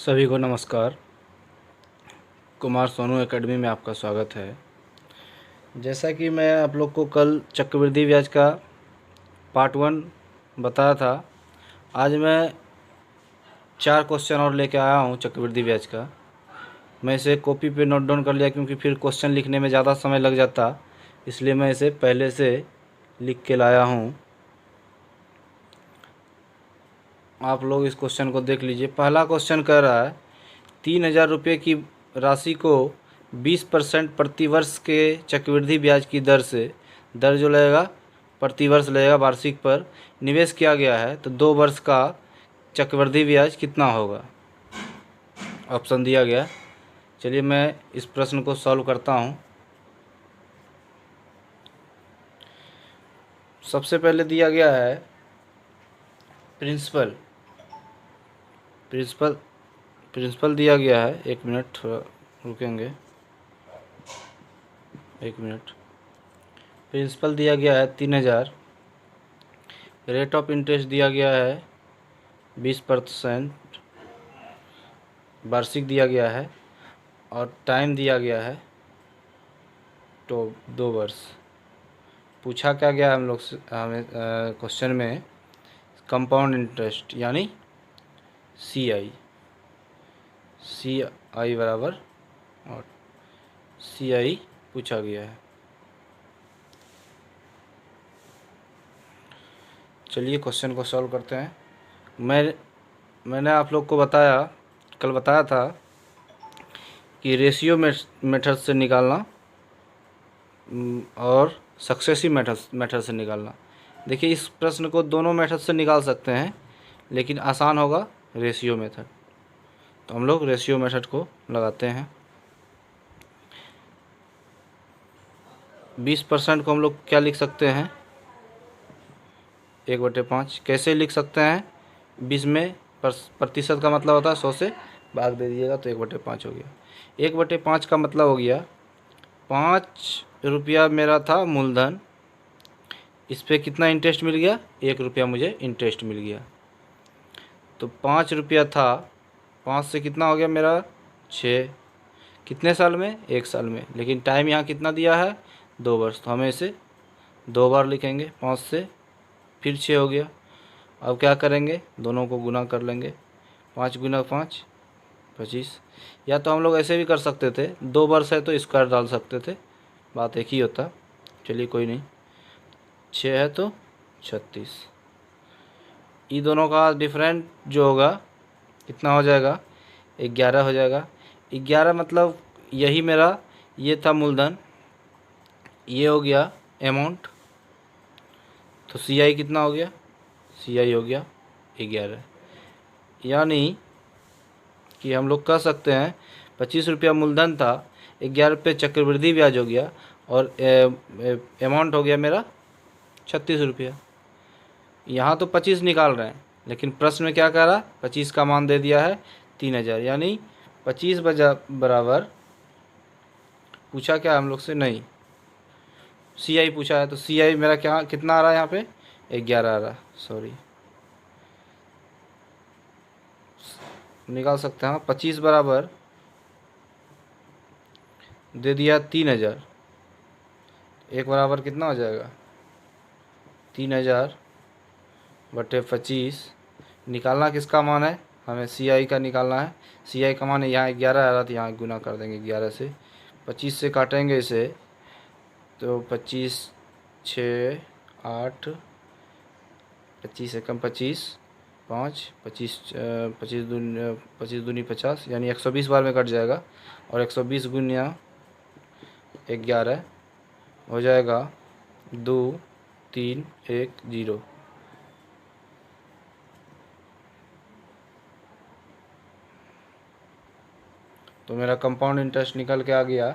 सभी को नमस्कार। कुमार सोनू एकेडमी में आपका स्वागत है। जैसा कि मैं आप लोग को कल चक्रवृद्धि ब्याज का पार्ट 1 बताया था, आज मैं 4 क्वेश्चन और लेके आया हूँ चक्रवृद्धि ब्याज का। मैं इसे कॉपी पे नोट डाउन कर लिया क्योंकि फिर क्वेश्चन लिखने में ज़्यादा समय लग जाता, इसलिए मैं इसे पहले से लिख के लाया हूँ। आप लोग इस क्वेश्चन को देख लीजिए। पहला क्वेश्चन कह रहा है 3,000 रुपये की राशि को 20% प्रतिवर्ष के चक्रवृद्धि ब्याज की दर जो लगेगा प्रतिवर्ष लगेगा वार्षिक पर निवेश किया गया है, तो 2 वर्ष का चक्रवृद्धि ब्याज कितना होगा। ऑप्शन दिया गया। चलिए मैं इस प्रश्न को सॉल्व करता हूँ। सबसे पहले दिया गया है प्रिंसिपल दिया गया है। 1 मिनट, थोड़ा रुकेंगे, 1 मिनट। प्रिंसिपल दिया गया है 3,000। रेट ऑफ इंटरेस्ट दिया गया है 20% वार्षिक दिया गया है, और टाइम दिया गया है तो 2 वर्ष। पूछा क्या गया हम लोग से, हमें क्वेश्चन में कंपाउंड इंटरेस्ट यानी सी आई बराबर, और सी आई पूछा गया है। चलिए क्वेश्चन को सॉल्व करते हैं। मैंने आप लोग को कल बताया था कि रेशियो मेथड से निकालना और सक्सेसिव मेथड से निकालना। देखिए इस प्रश्न को दोनों मेथड से निकाल सकते हैं, लेकिन आसान होगा रेशियो मेथड, तो हम लोग रेशियो मेथड को लगाते हैं। 20% को हम लोग क्या लिख सकते हैं, 1/5। कैसे लिख सकते हैं, 20 में प्रतिशत का मतलब होता है 100 से भाग दे दीजिएगा तो 1/5 हो गया। 1/5 का मतलब हो गया 5 रुपया मेरा था मूलधन, इस पर कितना इंटरेस्ट मिल गया, 1 रुपया मुझे इंटरेस्ट मिल गया। तो 5 रुपया था, 5 से कितना हो गया मेरा 6। कितने साल में, 1 साल में। लेकिन टाइम यहाँ कितना दिया है, 2 वर्ष, तो हमें इसे 2 बार लिखेंगे। 5 से फिर 6 हो गया। अब क्या करेंगे, दोनों को गुना कर लेंगे। 5 गुना 5 25। या तो हम लोग ऐसे भी कर सकते थे, 2 वर्ष है तो स्क्वायर डाल सकते थे, बात एक ही होता। चलिए कोई नहीं, 6 है तो 36। ये दोनों का डिफरेंट जो होगा कितना हो जाएगा, 11 हो जाएगा। 11 मतलब यही मेरा, ये था मूलधन, ये हो गया अमाउंट, तो सी आई कितना हो गया, सी आई हो गया 11। यानी कि हम लोग कह सकते हैं 25 रुपया मूलधन था, 11 रुपये चक्रवृद्धि ब्याज हो गया, और अमाउंट हो गया मेरा 36 रुपया। यहाँ तो 25 निकाल रहे हैं, लेकिन प्रश्न में क्या कह रहा, 25 का मान दे दिया है 3,000, यानी 25 बराबर पूछा क्या हम लोग से, नहीं सी आई पूछा है, तो सी आई मेरा क्या कितना आ रहा है यहाँ पे, 11 आ रहा है, सॉरी निकाल सकते हैं। 25 बराबर दे दिया 3,000, 1 बराबर कितना हो जाएगा, 3,000 बटे 25। निकालना किसका मान है, हमें सी आई का निकालना है। सी आई का मान है यहाँ 11 आ रहा, तो यहाँ गुना कर देंगे 11 से। 25 से काटेंगे इसे, तो 25 6 8, 25 एकम 25 5 25 25 दूनी 50, यानी 120 बार में कट जाएगा, और 120 गुनिया 11 हो जाएगा 2 3 1 0। तो मेरा कंपाउंड इंटरेस्ट निकल के आ गया,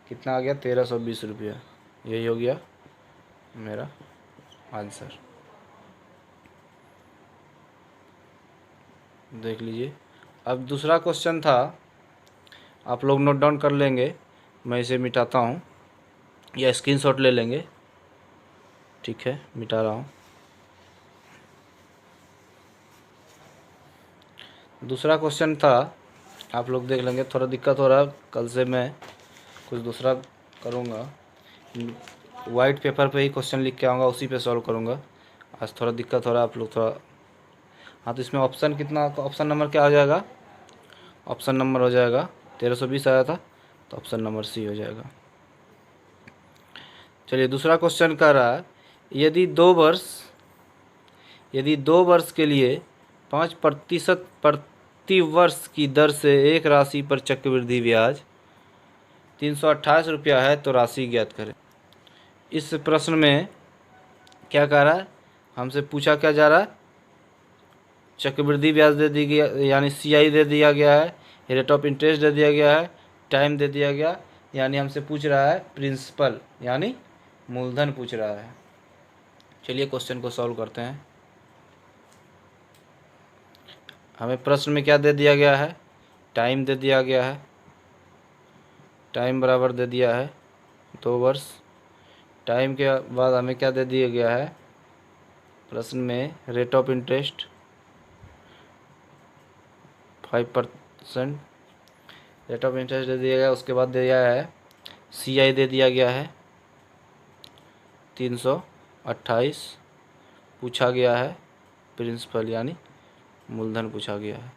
कितना आ गया, 1,320 रुपया। यही हो गया मेरा आंसर। देख लीजिए। अब दूसरा क्वेश्चन था, आप लोग नोट डाउन कर लेंगे, मैं इसे मिटाता हूँ या स्क्रीनशॉट ले लेंगे। ठीक है, मिटा रहा हूँ। दूसरा क्वेश्चन था, आप लोग देख लेंगे, थोड़ा दिक्कत हो रहा है, कल से मैं कुछ दूसरा करूँगा, वाइट पेपर पे ही क्वेश्चन लिख के आऊँगा, उसी पे सॉल्व करूँगा। आज थोड़ा दिक्कत हो रहा है, आप लोग थोड़ा। हाँ, तो इसमें ऑप्शन कितना, ऑप्शन नंबर क्या हो जाएगा? ऑप्शन नंबर हो जाएगा 1320 आया था, तो ऑप्शन नंबर सी हो जाएगा। चलिए, दूसरा क्वेश्चन कह रहा है, यदि 2 वर्ष के लिए 5% प्रति वर्ष की दर से एक राशि पर चक्रवृद्धि ब्याज 328 रुपया है, तो राशि ज्ञात करें। इस प्रश्न में क्या कह रहा है, हमसे पूछा क्या जा रहा है, चक्रवृद्धि ब्याज दे दी गया, यानी CI दे दिया गया है, रेट ऑफ इंटरेस्ट दे दिया गया है, टाइम दे दिया गया, यानी हमसे पूछ रहा है प्रिंसिपल यानी मूलधन पूछ रहा है। चलिए क्वेश्चन को सॉल्व करते हैं। हमें प्रश्न में क्या दे दिया गया है, टाइम दे दिया गया है, टाइम बराबर दे दिया है 2 वर्ष। टाइम के बाद हमें क्या दे दिया गया है प्रश्न में, rate of interest 5% rate of interest दे दिया गया। उसके बाद दिया है CI दे दिया गया है 328, पूछा गया है प्रिंसिपल यानी मूलधन पूछा गया है।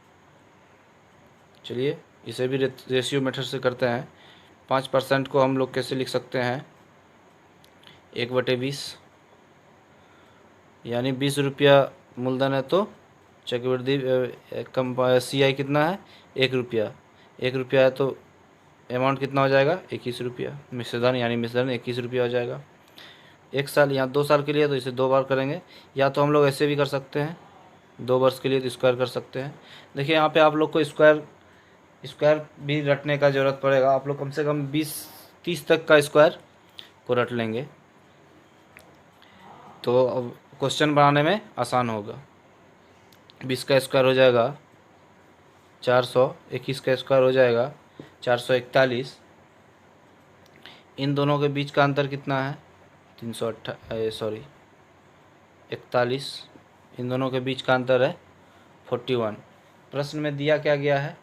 चलिए इसे भी रेशियो मेथड से करते हैं। 5% को हम लोग कैसे लिख सकते हैं, 1/20, यानी 20 रुपया मूलधन है, तो चक्रवृद्धि कम CI कितना है, 1 रुपया। 1 रुपया है तो अमाउंट कितना हो जाएगा, 21 रुपया। मिश्रधन यानी मिश्रधन 21 रुपया हो जाएगा। 1 साल, यहाँ 2 साल के लिए तो इसे 2 बार करेंगे, या तो हम लोग ऐसे भी कर सकते हैं, 2 वर्ष के लिए तो स्क्वायर कर सकते हैं। देखिए यहाँ पे आप लोग को स्क्वायर भी रटने का ज़रूरत पड़ेगा। आप लोग कम से कम 20-30 तक का स्क्वायर को रट लेंगे, तो अब क्वेश्चन बनाने में आसान होगा। 20 का स्क्वायर हो जाएगा 400, 21 का स्क्वायर हो जाएगा 441। इन दोनों के बीच का अंतर कितना है, 41। इन दोनों के बीच का अंतर है 41। प्रश्न में दिया क्या गया है,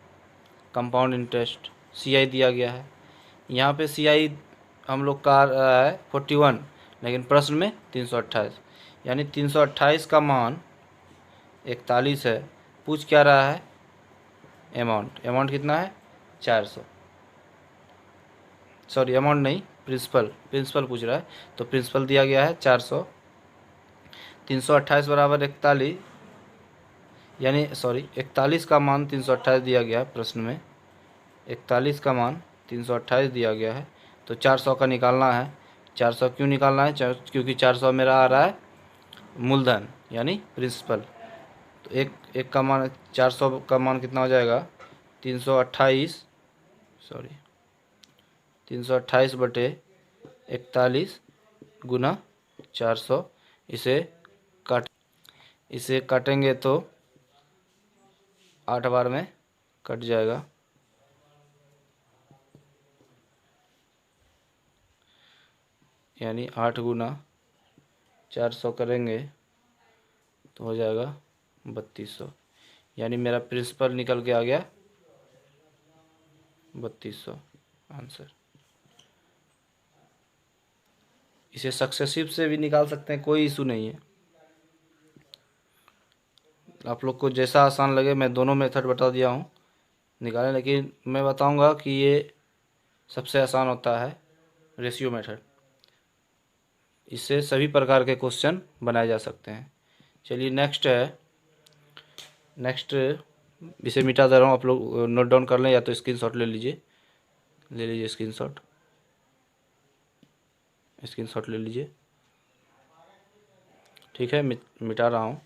कंपाउंड इंटरेस्ट CI दिया गया है। यहाँ पे CI हम लोग का है 41, लेकिन प्रश्न में 328, यानी 328 का मान 41 है। पूछ क्या रहा है, अमाउंट कितना है, 400। सॉरी, अमाउंट नहीं, प्रिंसिपल पूछ रहा है, तो प्रिंसिपल दिया गया है 400। 328 बराबर 41, यानी 41 का मान 328 दिया गया है प्रश्न में, 41 का मान 328 दिया गया है, तो 400 का निकालना है। 400 क्यों निकालना है, क्योंकि 400 मेरा आ रहा है मूलधन यानी प्रिंसिपल। तो एक का मान 400 का मान कितना हो जाएगा, 328 बटे 41 गुना 400। इसे काटेंगे तो 8 बार में कट जाएगा, यानी 8 गुना 400 करेंगे तो हो जाएगा 3200, यानी मेरा प्रिंसिपल निकल के आ गया 3200 आंसर। इसे सक्सेसिव से भी निकाल सकते हैं, कोई इशू नहीं है। आप लोग को जैसा आसान लगे, मैं दोनों मेथड बता दिया हूँ निकालें, लेकिन मैं बताऊँगा कि ये सबसे आसान होता है रेशियो मेथड। इससे सभी प्रकार के क्वेश्चन बनाए जा सकते हैं। चलिए नेक्स्ट इसे मिटा दे रहा हूँ, आप लोग नोट डाउन कर लें, या तो स्क्रीनशॉट ले लीजिए स्क्रीनशॉट ले लीजिए। ठीक है, मिटा रहा हूँ।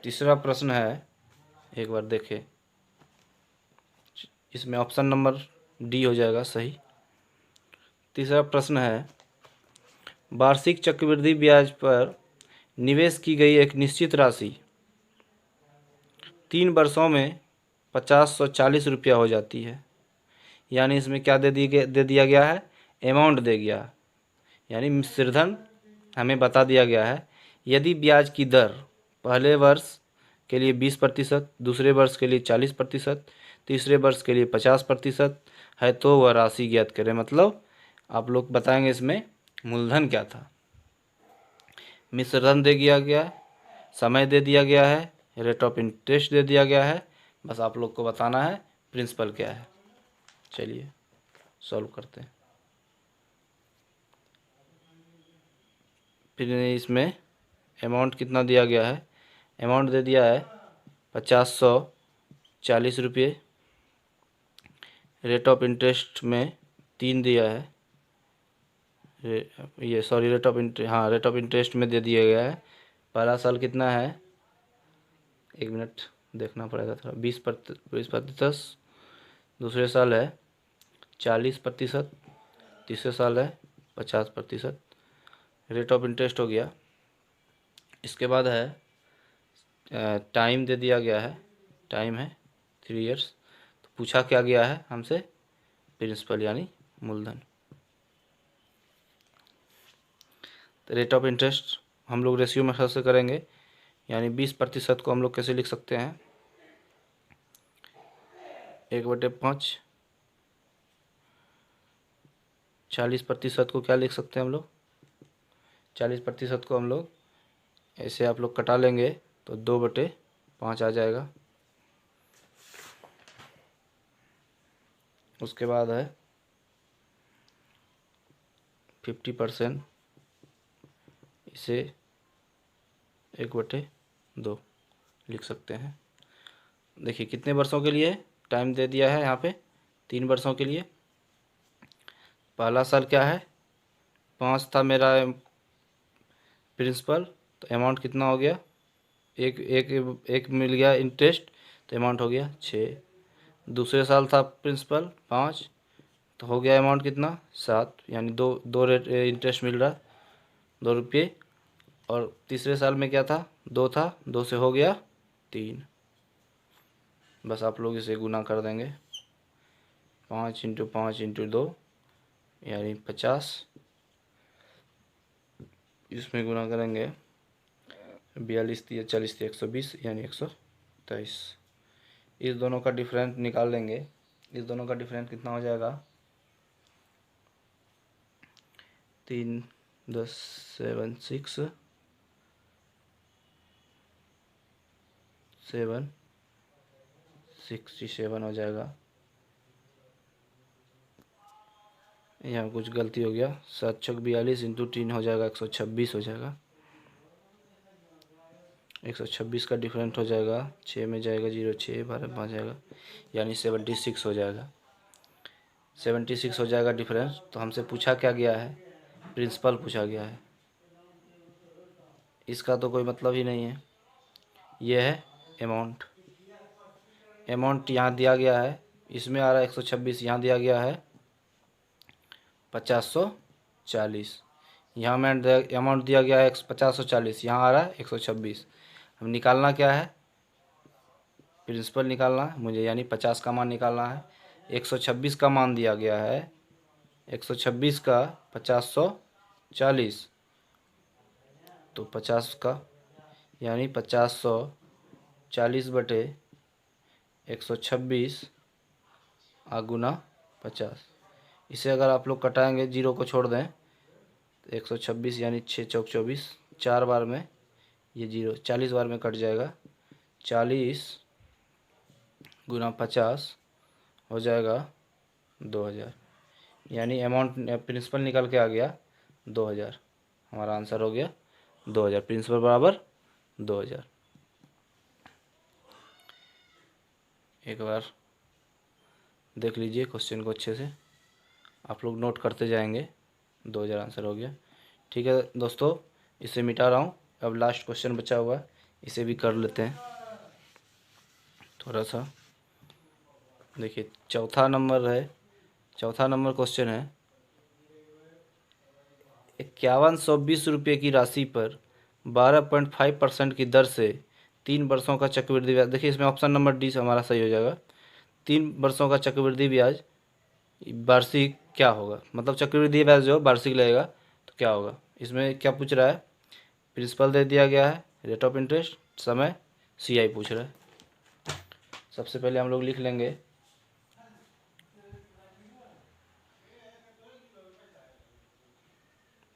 तीसरा प्रश्न है, एक बार देखें, इसमें ऑप्शन नंबर डी हो जाएगा सही। तीसरा प्रश्न है, वार्षिक चक्रवृद्धि ब्याज पर निवेश की गई एक निश्चित राशि 3 वर्षों में 50-140 रुपया हो जाती है। यानी इसमें क्या दे दिया गया है, अमाउंट दे गया, यानी मिश्रधन हमें बता दिया गया है। यदि ब्याज की दर पहले वर्ष के लिए 20%, दूसरे वर्ष के लिए 40%, तीसरे वर्ष के लिए 50% है तो वह राशि ज्ञात करें। मतलब आप लोग बताएंगे इसमें मूलधन क्या था। मिश्रण दे दिया गया है, समय दे दिया गया है, रेट ऑफ इंटरेस्ट दे दिया गया है, बस आप लोग को बताना है प्रिंसिपल क्या है। चलिए सॉल्व करते हैं। फिर इसमें अमाउंट कितना दिया गया है, अमाउंट दे दिया है 5040 रुपये, रेट ऑफ इंटरेस्ट में 3 दिया है, ये सॉरी रेट ऑफ इंटरेस्ट, हाँ रेट ऑफ इंटरेस्ट में दे दिया गया है। पहला साल कितना है, 1 मिनट देखना पड़ेगा थोड़ा, 20%, दूसरे साल है 40%, तीसरे साल है 50%, रेट ऑफ इंटरेस्ट हो गया। इसके बाद है टाइम दे दिया गया है, टाइम है 3 इयर्स। तो पूछा क्या गया है हमसे, प्रिंसिपल यानी मूलधन। तो रेट ऑफ इंटरेस्ट हम लोग रेशियो मेथड से करेंगे, यानी 20% को हम लोग कैसे लिख सकते हैं, 1/5। 40% को क्या लिख सकते हैं हम लोग, 40% को हम लोग ऐसे आप लोग कटा लेंगे तो 2/5 आ जाएगा। उसके बाद है 50%, इसे 1/2 लिख सकते हैं। देखिए कितने वर्षों के लिए टाइम दे दिया है यहाँ पे, 3 वर्षों के लिए। पहला साल क्या है, 5 था मेरा प्रिंसिपल, तो अमाउंट कितना हो गया, एक मिल गया इंटरेस्ट, तो अमाउंट हो गया 6। दूसरे साल था प्रिंसिपल 5, तो हो गया अमाउंट कितना 7, यानी दो दो रेट इंटरेस्ट मिल रहा, 2 रुपये। और तीसरे साल में क्या था, 2 था, 2 से हो गया 3। बस आप लोग इसे गुना कर देंगे, 5 × 5 × 2 यानी 50, इसमें गुना करेंगे 42 × 40 = 120 यानी 123। इस दोनों का डिफरेंस निकाल लेंगे, इस दोनों का डिफरेंस कितना हो जाएगा, 3 10 7 6 7 67 हो जाएगा। यहाँ कुछ गलती हो गया, 7 × 42 × 3 हो जाएगा 126 हो जाएगा। 126 का डिफरेंट हो जाएगा, 6 में जाएगा 0, 6 12 5 जाएगा, यानी 76 हो जाएगा। 76 हो जाएगा डिफरेंस। तो हमसे पूछा क्या गया है, प्रिंसिपल पूछा गया है, इसका तो कोई मतलब ही नहीं है। ये है अमाउंट, अमाउंट यहाँ दिया गया है, इसमें आ रहा है 126, यहाँ दिया गया है 5040, यहाँ में अमाउंट दिया गया है 5040, यहाँ आ रहा है 126। हम निकालना क्या है, प्रिंसिपल निकालना है मुझे, यानी 50 का मान निकालना है। 126 का मान दिया गया है, 126 का 5040, तो 50 का यानी 5040/126 गुना 50। इसे अगर आप लोग कटाएंगे, 0 को छोड़ दें, तो 126 यानी 6 × 4 = 24, 4 बार में ये 0 40 बार में कट जाएगा, 40 × 50 हो जाएगा 2000, यानी अमाउंट प्रिंसिपल निकल के आ गया 2000। हमारा आंसर हो गया 2000, प्रिंसिपल बराबर 2000। एक बार देख लीजिए क्वेश्चन को अच्छे से, आप लोग नोट करते जाएंगे। 2000 आंसर हो गया। ठीक है दोस्तों, इसे मिटा रहा हूँ। अब लास्ट क्वेश्चन बचा हुआ है, इसे भी कर लेते हैं थोड़ा सा। देखिए चौथा नंबर क्वेश्चन है, 5120 रुपये की राशि पर 12.5% की दर से 3 वर्षों का चक्रवृद्धि ब्याज। देखिए इसमें ऑप्शन नंबर डी से हमारा सही हो जाएगा। 3 वर्षों का चक्रवृद्धि ब्याज वार्षिक क्या होगा, मतलब चक्रवृद्धि ब्याज जो वार्षिक लगेगा तो क्या होगा। इसमें क्या पूछ रहा है, प्रिंसिपल दे दिया गया है, रेट ऑफ इंटरेस्ट, समय, CI पूछ रहा है। सबसे पहले हम लोग लिख लेंगे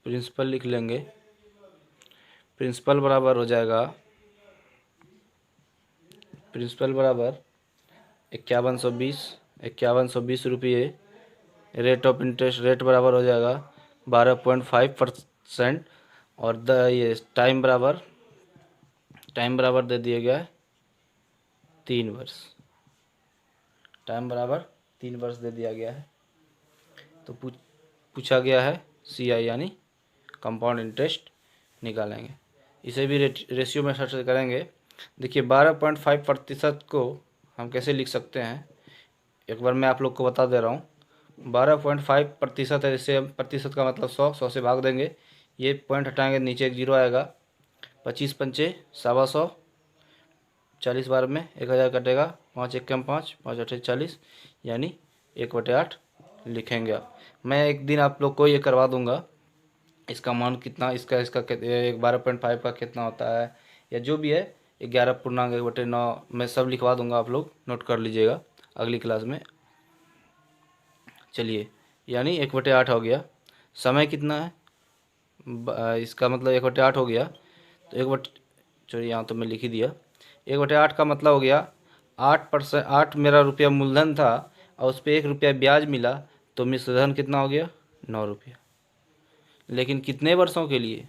प्रिंसिपल, लिख लेंगे प्रिंसिपल बराबर हो जाएगा, प्रिंसिपल बराबर 5120 रुपये, रेट ऑफ इंटरेस्ट, रेट बराबर हो जाएगा 12.5%, और ये टाइम बराबर दे दिया गया है 3 वर्ष, टाइम बराबर 3 वर्ष दे दिया गया है। तो पूछा गया है CI यानी कंपाउंड इंटरेस्ट निकालेंगे। इसे भी रेशियो में सर्च करेंगे। देखिए 12.5% को हम कैसे लिख सकते हैं, एक बार मैं आप लोग को बता दे रहा हूँ। 12.5% है, इससे प्रतिशत का मतलब 100 से भाग देंगे, ये पॉइंट हटाएंगे, नीचे एक जीरो आएगा, 25 पंचे 125, 40 बार में 1000 कटेगा, 5 एक कम 5, 5 8 40, यानी 1/8 लिखेंगे आप। मैं एक दिन आप लोग को ये करवा दूंगा, इसका मान कितना, इसका 12.5 का कितना होता है, या जो भी है 11.1/9 मैं सब लिखवा दूंगा, आप लोग नोट कर लीजिएगा अगली क्लास में। चलिए, यानी 1/8 हो गया। समय कितना है, इसका मतलब 1/8 हो गया, तो चलिए यहाँ तो मैं लिख ही दिया। 1/8 का मतलब हो गया 8%, 8 मेरा रुपया मूलधन था और उस पर 1 रुपया ब्याज मिला, तो मिश्रधन कितना हो गया 9 रुपया। लेकिन कितने वर्षों के लिए,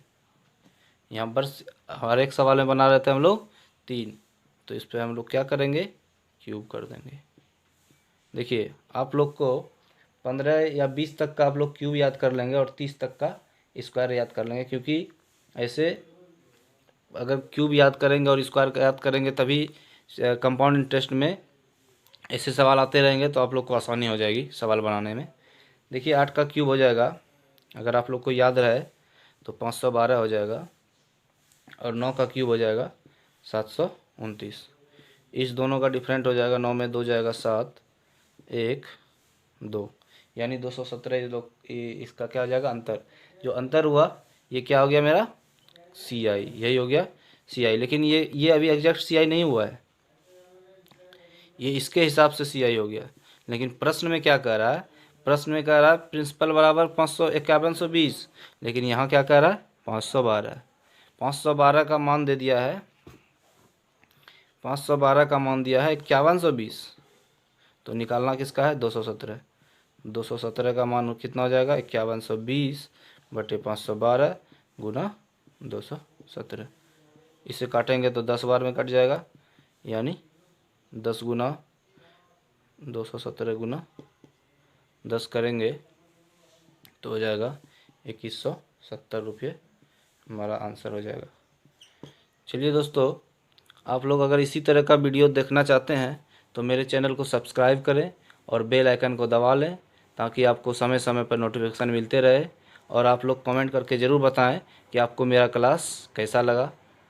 यहाँ वर्ष हर एक सवाल में बना रहते हैं हम लोग 3, तो इस पर हम लोग क्या करेंगे, क्यूब कर देंगे। देखिए आप लोग को 15 या 20 तक का आप लोग क्यूब याद कर लेंगे और 30 तक का स्क्वायर याद कर लेंगे, क्योंकि ऐसे अगर क्यूब याद करेंगे और स्क्वायर याद करेंगे तभी कंपाउंड इंटरेस्ट में ऐसे सवाल आते रहेंगे, तो आप लोग को आसानी हो जाएगी सवाल बनाने में। देखिए 8 का क्यूब हो जाएगा, अगर आप लोग को याद रहे तो 512 हो जाएगा, और 9 का क्यूब हो जाएगा 729। इस दोनों का डिफरेंट हो जाएगा, 9 में 2 जाएगा 7, 1 2, यानी 217। लोग इसका क्या हो जाएगा, अंतर। जो अंतर हुआ ये क्या हो गया मेरा, CI, यही हो गया CI। लेकिन ये अभी एग्जैक्ट CI नहीं हुआ है, ये इसके हिसाब से CI हो गया। लेकिन प्रश्न में क्या कह रहा है, प्रश्न में कह रहा है प्रिंसिपल बराबर 5120, लेकिन यहाँ क्या कह रहा है 512। 512 का मान दे दिया है, 512 का मान दिया है 5120, तो निकालना किसका है 217। 217 का मान कितना हो जाएगा 5120/512 गुना 217। इसे काटेंगे तो 10 बार में कट जाएगा, यानी 10 गुना 217 गुना 10 करेंगे तो हो जाएगा 2170 रुपये, हमारा आंसर हो जाएगा। चलिए दोस्तों, आप लोग अगर इसी तरह का वीडियो देखना चाहते हैं तो मेरे चैनल को सब्सक्राइब करें और बेल आइकन को दबा लें, ताकि आपको समय समय पर नोटिफिकेशन मिलते रहे। और आप लोग कमेंट करके ज़रूर बताएं कि आपको मेरा क्लास कैसा लगा।